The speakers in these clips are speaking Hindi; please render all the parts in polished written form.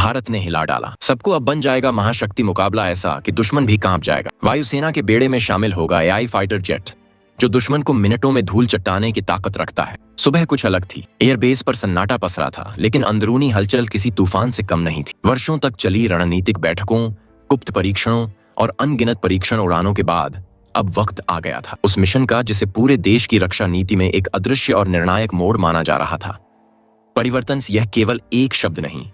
भारत ने हिला डाला। सबको अब बन जाएगा महाशक्ति मुकाबला ऐसा कि दुश्मन भी कांप जाएगा। वायुसेना के बेड़े में शामिल होगा एआई फाइटर जेट, जो दुश्मन को मिनटों में धूल चट्टाने की ताकत रखता है। सुबह कुछ अलग थी। एयरबेस पर सन्नाटा पसरा था, लेकिन अंदरूनी हलचल किसी तूफान से कम नहीं थी। वर्षों तक चली रणनीतिक बैठकों, गुप्त परीक्षणों और अनगिनत परीक्षण उड़ानों के बाद अब वक्त आ गया था उस मिशन का जिसे पूरे देश की रक्षा नीति में एक अदृश्य और निर्णायक मोड़ माना जा रहा था। परिवर्तन यह केवल एक शब्द नहीं,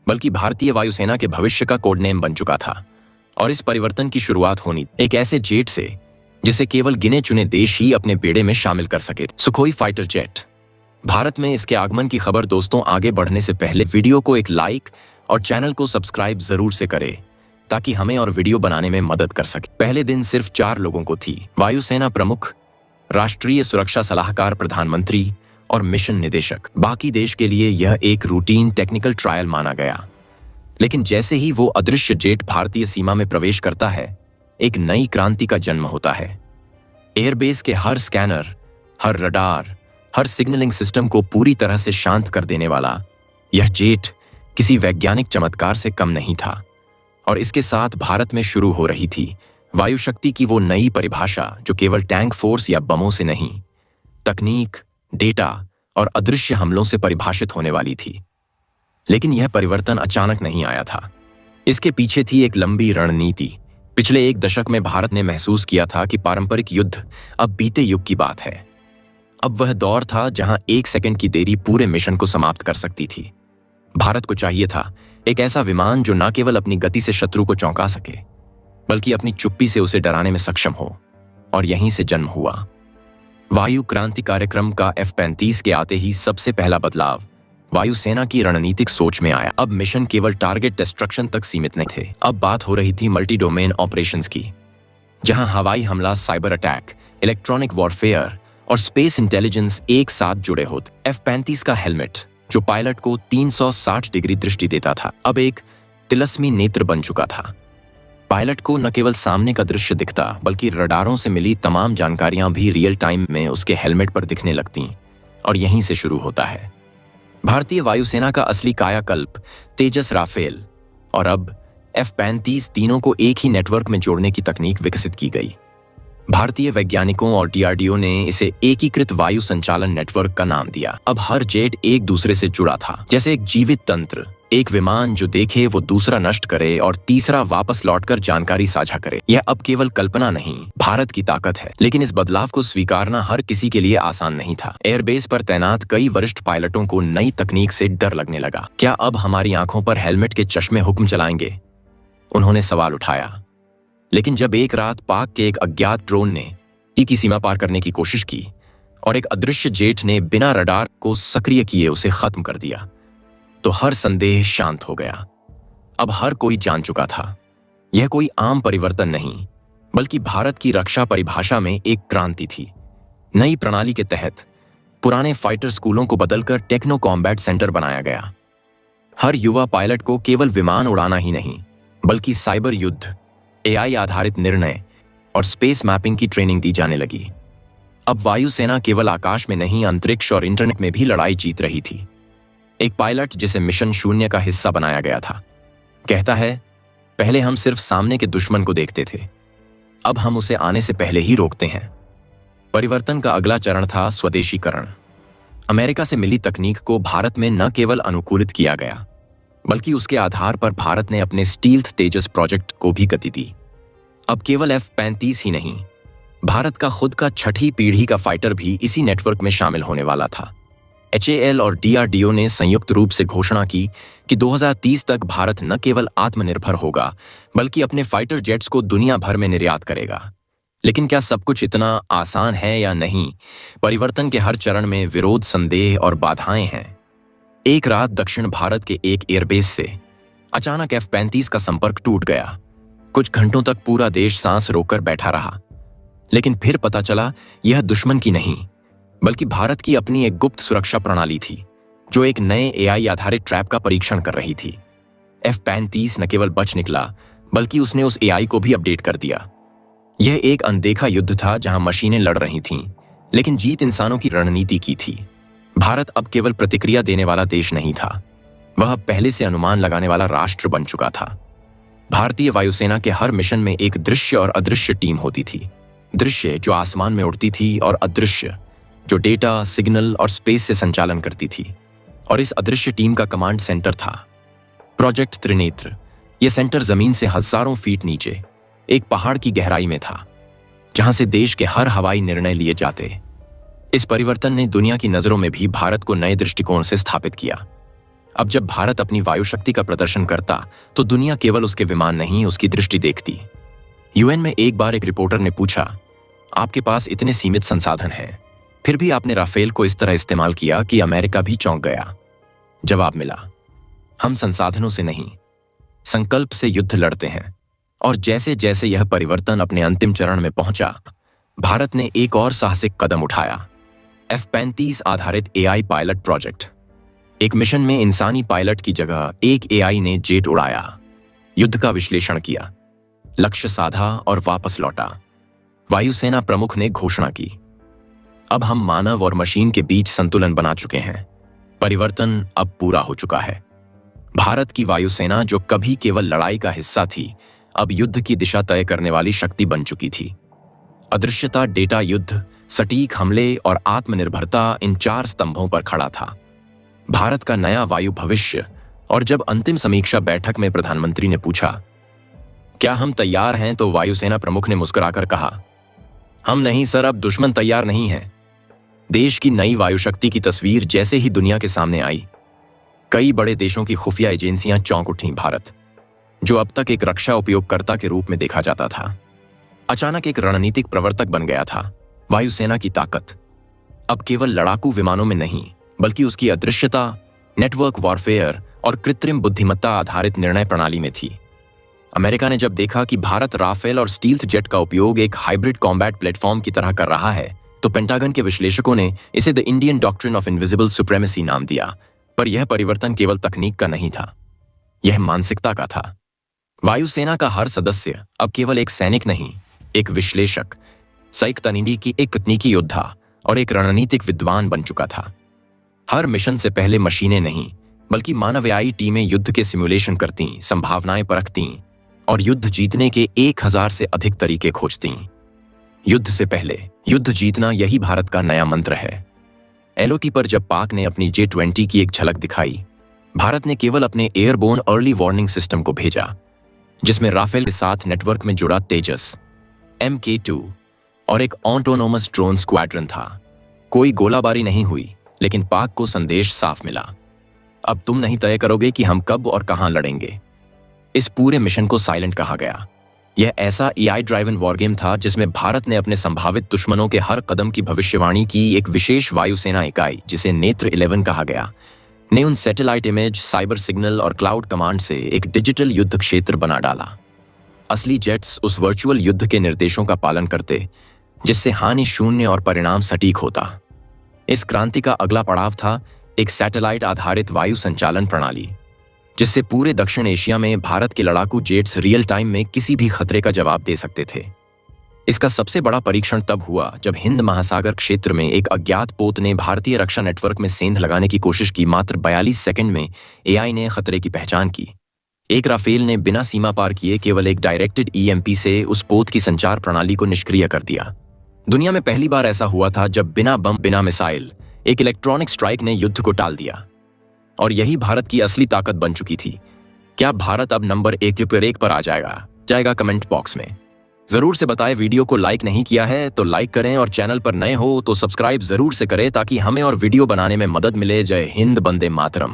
बल्कि भारतीय वायुसेना के भविष्य का कोडनेम बन चुका था। और इस परिवर्तन की शुरुआत होनी एक ऐसे जेट से जिसे केवल गिने चुने देश ही अपने बेड़े में शामिल कर सके। Sukhoi fighter jet. भारत में इसके आगमन की खबर दोस्तों आगे बढ़ने से पहले वीडियो को एक लाइक और चैनल को सब्सक्राइब जरूर से करें, ताकि हमें और वीडियो बनाने में मदद कर सके। पहले दिन सिर्फ 4 लोगों को थी। वायुसेना प्रमुख, राष्ट्रीय सुरक्षा सलाहकार, प्रधानमंत्री और मिशन निदेशक। बाकी देश के लिए यह एक रूटीन टेक्निकल ट्रायल माना गया। लेकिन जैसे ही वो अदृश्य जेट भारतीय सीमा में प्रवेश करता है, एक नई क्रांति का जन्म होता है। एयरबेस के हर स्कैनर, हर रडार, हर सिग्नलिंग सिस्टम को पूरी तरह से शांत कर देने वाला यह जेट किसी वैज्ञानिक चमत्कार से कम नहीं था। और इसके साथ भारत में शुरू हो रही थी वायु शक्ति की वो नई परिभाषा जो केवल टैंक फोर्स या बमों से नहीं, तकनीक, डेटा और अदृश्य हमलों से परिभाषित होने वाली थी। लेकिन यह परिवर्तन अचानक नहीं आया था। इसके पीछे थी एक लंबी रणनीति। पिछले 1 दशक में भारत ने महसूस किया था कि पारंपरिक युद्ध अब बीते युग की बात है। अब वह दौर था जहां 1 सेकंड की देरी पूरे मिशन को समाप्त कर सकती थी। भारत को चाहिए था एक ऐसा विमान जो न केवल अपनी गति से शत्रु को चौंका सके, बल्कि अपनी चुप्पी से उसे डराने में सक्षम हो। और यहीं से जन्म हुआ वायु क्रांति कार्यक्रम का। F-35 के आते ही सबसे पहला बदलाव वायुसेना की रणनीतिक सोच में आया। अब मिशन केवल टारगेट डिस्ट्रक्शन तक सीमित नहीं थे। अब बात हो रही थी मल्टी डोमेन ऑपरेशंस की, जहां हवाई हमला, साइबर अटैक, इलेक्ट्रॉनिक वॉरफेयर और स्पेस इंटेलिजेंस एक साथ जुड़े होते। F-35 का हेलमेट, जो पायलट को 360 डिग्री दृष्टि देता था, अब एक तिलस्मी नेत्र बन चुका था। पायलट को न केवल सामने का दृश्य दिखता, बल्कि रडारों से मिली तमाम जानकारियां भी रियल टाइम में उसके हेलमेट पर दिखने लगती। और यहीं से शुरू होता है भारतीय वायुसेना का असली कायाकल्प, तेजस, राफेल और अब F-35, तीनों को एक ही नेटवर्क में जोड़ने की तकनीक विकसित की गई। भारतीय वैज्ञानिकों और DRDO ने इसे एकीकृत वायु संचालन नेटवर्क का नाम दिया। अब हर जेट एक दूसरे से जुड़ा था, जैसे एक जीवित तंत्र। एक विमान जो देखे वो दूसरा नष्ट करे और तीसरा वापस लौटकर जानकारी साझा करे। यह अब केवल कल्पना नहीं, भारत की ताकत है। लेकिन इस बदलाव को स्वीकारना हर किसी के लिए आसान नहीं था। एयरबेस पर तैनात कई वरिष्ठ पायलटों को नई तकनीक से डर लगने लगा। क्या अब हमारी आंखों पर हेलमेट के चश्मे हुक्म चलाएंगे? उन्होंने सवाल उठाया। लेकिन जब एक रात पाक के एक अज्ञात ड्रोन ने की सीमा पार करने की कोशिश की और एक अदृश्य जेट ने बिना रडार को सक्रिय किए उसे खत्म कर दिया, तो हर संदेह शांत हो गया। अब हर कोई जान चुका था, यह कोई आम परिवर्तन नहीं, बल्कि भारत की रक्षा परिभाषा में एक क्रांति थी। नई प्रणाली के तहत पुराने फाइटर स्कूलों को बदलकर टेक्नो कॉम्बैट सेंटर बनाया गया। हर युवा पायलट को केवल विमान उड़ाना ही नहीं, बल्कि साइबर युद्ध, AI आधारित निर्णय और स्पेस मैपिंग की ट्रेनिंग दी जाने लगी। अब वायुसेना केवल आकाश में नहीं, अंतरिक्ष और इंटरनेट में भी लड़ाई जीत रही थी। एक पायलट जिसे मिशन 0 का हिस्सा बनाया गया था कहता है, पहले हम सिर्फ सामने के दुश्मन को देखते थे, अब हम उसे आने से पहले ही रोकते हैं। परिवर्तन का अगला चरण था स्वदेशीकरण। अमेरिका से मिली तकनीक को भारत में न केवल अनुकूलित किया गया, बल्कि उसके आधार पर भारत ने अपने स्टील्थ तेजस प्रोजेक्ट को भी गति दी। अब केवल F-35 ही नहीं, भारत का खुद का 6ठी पीढ़ी का फाइटर भी इसी नेटवर्क में शामिल होने वाला था। HAL और DRDO ने संयुक्त रूप से घोषणा की कि 2030 तक भारत न केवल आत्मनिर्भर होगा, बल्कि अपने फाइटर जेट्स को दुनिया भर में निर्यात करेगा। लेकिन क्या सब कुछ इतना आसान है या नहीं? परिवर्तन के हर चरण में विरोध, संदेह और बाधाएं हैं। एक रात दक्षिण भारत के एक एयरबेस से अचानक F-35 का संपर्क टूट गया। कुछ घंटों तक पूरा देश सांस रोककर बैठा रहा। लेकिन फिर पता चला यह दुश्मन की नहीं, बल्कि भारत की अपनी एक गुप्त सुरक्षा प्रणाली थी, जो एक नए AI आधारित ट्रैप का परीक्षण कर रही थी। F-35 न केवल बच निकला, बल्कि उसने उस AI को भी अपडेट कर दिया। यह एक अनदेखा युद्ध था जहां मशीनें लड़ रही थीं, लेकिन जीत इंसानों की रणनीति की थी। भारत अब केवल प्रतिक्रिया देने वाला देश नहीं था, वह पहले से अनुमान लगाने वाला राष्ट्र बन चुका था। भारतीय वायुसेना के हर मिशन में एक दृश्य और अदृश्य टीम होती थी। दृश्य जो आसमान में उड़ती थी और अदृश्य जो डेटा, सिग्नल और स्पेस से संचालन करती थी। और इस अदृश्य टीम का कमांड सेंटर था प्रोजेक्ट त्रिनेत्र। यह सेंटर जमीन से हजारों फीट नीचे एक पहाड़ की गहराई में था, जहां से देश के हर हवाई निर्णय लिए जाते। इस परिवर्तन ने दुनिया की नजरों में भी भारत को नए दृष्टिकोण से स्थापित किया। अब जब भारत अपनी वायु शक्ति का प्रदर्शन करता तो दुनिया केवल उसके विमान नहीं, उसकी दृष्टि देखती। यूएन में एक बार एक रिपोर्टर ने पूछा, आपके पास इतने सीमित संसाधन हैं, फिर भी आपने राफेल को इस तरह इस्तेमाल किया कि अमेरिका भी चौंक गया। जवाब मिला, हम संसाधनों से नहीं, संकल्प से युद्ध लड़ते हैं। और जैसे जैसे यह परिवर्तन अपने अंतिम चरण में पहुंचा, भारत ने एक और साहसिक कदम उठाया। F-35 आधारित AI पायलट प्रोजेक्ट। एक मिशन में इंसानी पायलट की जगह एक AI ने जेट उड़ाया, युद्ध का विश्लेषण किया, लक्ष्य साधा और वापस लौटा। वायुसेना प्रमुख ने घोषणा की, अब हम मानव और मशीन के बीच संतुलन बना चुके हैं। परिवर्तन अब पूरा हो चुका है। भारत की वायुसेना जो कभी केवल लड़ाई का हिस्सा थी, अब युद्ध की दिशा तय करने वाली शक्ति बन चुकी थी। अदृश्यता, डेटा युद्ध, सटीक हमले और आत्मनिर्भरता, इन 4 स्तंभों पर खड़ा था भारत का नया वायु भविष्य। और जब अंतिम समीक्षा बैठक में प्रधानमंत्री ने पूछा, क्या हम तैयार हैं, तो वायुसेना प्रमुख ने मुस्कुराकर कहा, हम नहीं सर, अब दुश्मन तैयार नहीं है। देश की नई वायु शक्ति की तस्वीर जैसे ही दुनिया के सामने आई, कई बड़े देशों की खुफिया एजेंसियां चौंक उठीं। भारत, जो अब तक एक रक्षा उपयोगकर्ता के रूप में देखा जाता था, अचानक एक रणनीतिक प्रवर्तक बन गया था। वायुसेना की ताकत अब केवल लड़ाकू विमानों में नहीं, बल्कि उसकी अदृश्यता, नेटवर्क वॉरफेयर और कृत्रिम बुद्धिमत्ता आधारित निर्णय प्रणाली में थी। अमेरिका ने जब देखा कि भारत राफेल और स्टील्थ जेट का उपयोग एक हाइब्रिड कॉम्बैट प्लेटफॉर्म की तरह कर रहा है, तो पेंटागन के विश्लेषकों ने इसे the Indian doctrine of invisible supremacy नाम दिया। पर यह परिवर्तन केवल तकनीक का नहीं था, यह मानसिकता का था। वायुसेना का हर सदस्य अब केवल एक सैनिक नहीं, एक विश्लेषक, सैकतनीडी की एक तकनीकी योद्धा और एक रणनीतिक विद्वान बन चुका था। हर मिशन से पहले मशीनें नहीं, बल्कि मानवीय टीमें युद्ध के सिमुलेशन करती, संभावनाएं परखती और युद्ध जीतने के 1000 से अधिक तरीके खोजती। युद्ध से पहले युद्ध जीतना, यही भारत का नया मंत्र है। LOT पर जब पाक ने अपनी J-20 की एक झलक दिखाई, भारत ने केवल अपने एयरबोर्न अर्ली वार्निंग सिस्टम को भेजा, जिसमें राफेल के साथ नेटवर्क में जुड़ा तेजस, MK2 और एक ऑटोनोमस ड्रोन स्क्वाड्रन था। कोई गोलाबारी नहीं हुई, लेकिन पाक को संदेश साफ मिला, अब तुम नहीं तय करोगे कि हम कब और कहां लड़ेंगे। इस पूरे मिशन को साइलेंट कहा गया। यह ऐसा AI ड्राइवन वॉरगेम था जिसमें भारत ने अपने संभावित दुश्मनों के हर कदम की भविष्यवाणी की। एक विशेष वायुसेना इकाई, जिसे नेत्र 11 कहा गया, ने उन सैटेलाइट इमेज, साइबर सिग्नल और क्लाउड कमांड से एक डिजिटल युद्ध क्षेत्र बना डाला। असली जेट्स उस वर्चुअल युद्ध के निर्देशों का पालन करते, जिससे हानि शून्य और परिणाम सटीक होता। इस क्रांति का अगला पड़ाव था एक सैटेलाइट आधारित वायु संचालन प्रणाली, जिससे पूरे दक्षिण एशिया में भारत के लड़ाकू जेट्स रियल टाइम में किसी भी खतरे का जवाब दे सकते थे। इसका सबसे बड़ा परीक्षण तब हुआ जब हिंद महासागर क्षेत्र में एक अज्ञात पोत ने भारतीय रक्षा नेटवर्क में सेंध लगाने की कोशिश की। मात्र 42 सेकंड में AI ने खतरे की पहचान की। एक राफेल ने बिना सीमा पार किए केवल एक डायरेक्टेड EMP से उस पोत की संचार प्रणाली को निष्क्रिय कर दिया। दुनिया में पहली बार ऐसा हुआ था जब बिना बम, बिना मिसाइल, एक इलेक्ट्रॉनिक स्ट्राइक ने युद्ध को टाल दिया। और यही भारत की असली ताकत बन चुकी थी। क्या भारत अब नंबर 1 पर आ जाएगा? कमेंट बॉक्स में जरूर से बताएं। वीडियो को लाइक नहीं किया है तो लाइक करें, और चैनल पर नए हो तो सब्सक्राइब जरूर से करें, ताकि हमें और वीडियो बनाने में मदद मिले। जय हिंद, वंदे मातरम।